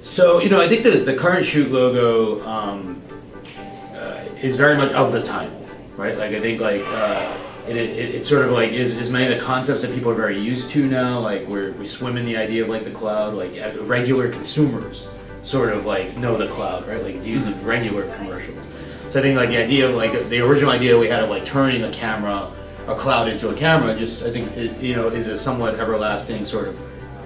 So, I think the current Chute logo is very much of the time, right? Like, I think, like, it sort of, like, is many of the concepts that people are very used to now. Like, we swim in the idea of, like, the cloud. Like, regular consumers sort of, like, know the cloud, right? Like, it's used in regular commercials. So I think, like, the idea of, like, the original idea we had of, like, turning a cloud into a camera, just, I think, is a somewhat everlasting sort of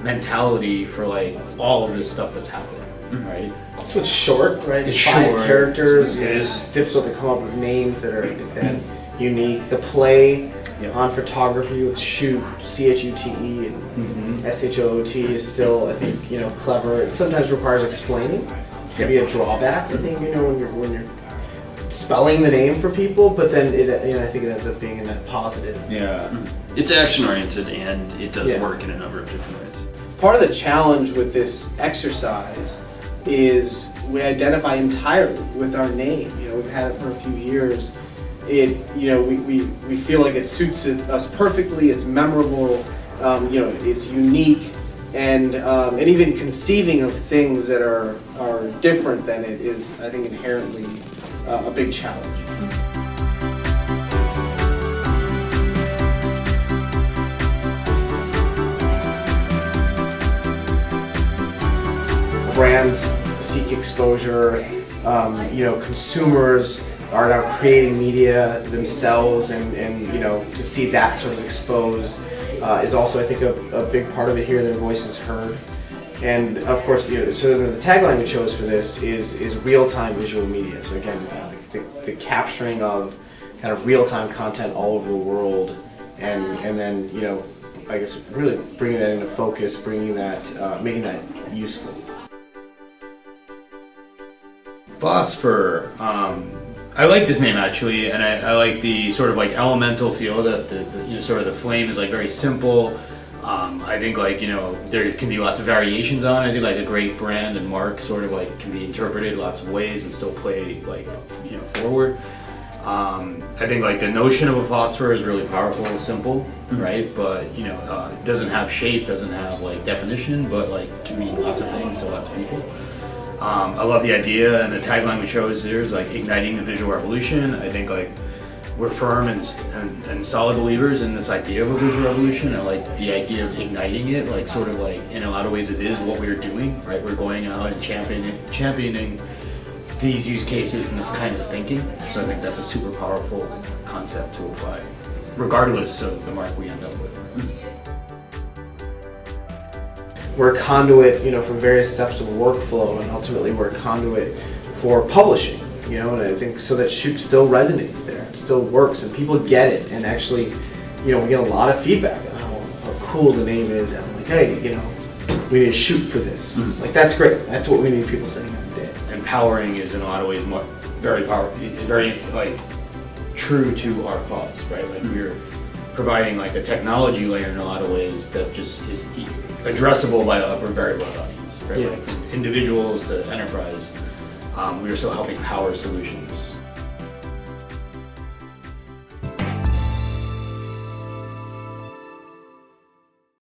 mentality for, like, all of this stuff that's happening, right? So it's short, right? It's 5 short. characters. It's difficult to come up with names that are unique. The play on photography with Chute, C-H-U-T-E and S-H-O-O-T is still, I think, clever. It sometimes requires explaining. It can be a drawback, I think, when you're spelling the name for people, but then I think it ends up being a net positive. Yeah. It's action oriented and it does work in a number of different ways. Part of the challenge with this exercise is we identify entirely with our name. We've had it for a few years. We feel like it suits us perfectly. It's memorable. It's unique, and even conceiving of things that are different than it is, I think, inherently a big challenge. Brands seek exposure. Consumers are now creating media themselves, and to see that sort of exposed is also, I think, a big part of it here. Their voice is heard, and of course, so the tagline we chose for this is real-time visual media. So again, the capturing of kind of real-time content all over the world, and then I guess really bringing that into focus, bringing that, making that useful. Phosphor. I like this name actually, and I like the sort of like elemental feel that the sort of the flame is like very simple. I think like there can be lots of variations on it. I think like a great brand and mark sort of like can be interpreted lots of ways and still play like forward. I think like the notion of a phosphor is really powerful and simple, right? But it doesn't have shape, doesn't have like definition, but like can mean lots of things to lots of people. I love the idea, and the tagline we chose here is like igniting the visual revolution. I think like we're firm and solid believers in this idea of a visual revolution. I like the idea of igniting it, like sort of like in a lot of ways it is what we're doing, right? We're going out and championing these use cases and this kind of thinking. So I think that's a super powerful concept to apply, regardless of the mark we end up with. We're a conduit, for various steps of workflow, and ultimately we're a conduit for publishing, and I think so that Chute still resonates there, it still works, and people get it, and actually, we get a lot of feedback on how cool the name is, and I'm like, hey, we need to shoot for this. Like, that's great, that's what we need people saying every day. Empowering is in a lot of ways very powerful, very like true to our cause, right? Like we're providing like a technology layer in a lot of ways that just is addressable by a very broad audience, right? Like from individuals to enterprise, we are still helping power solutions.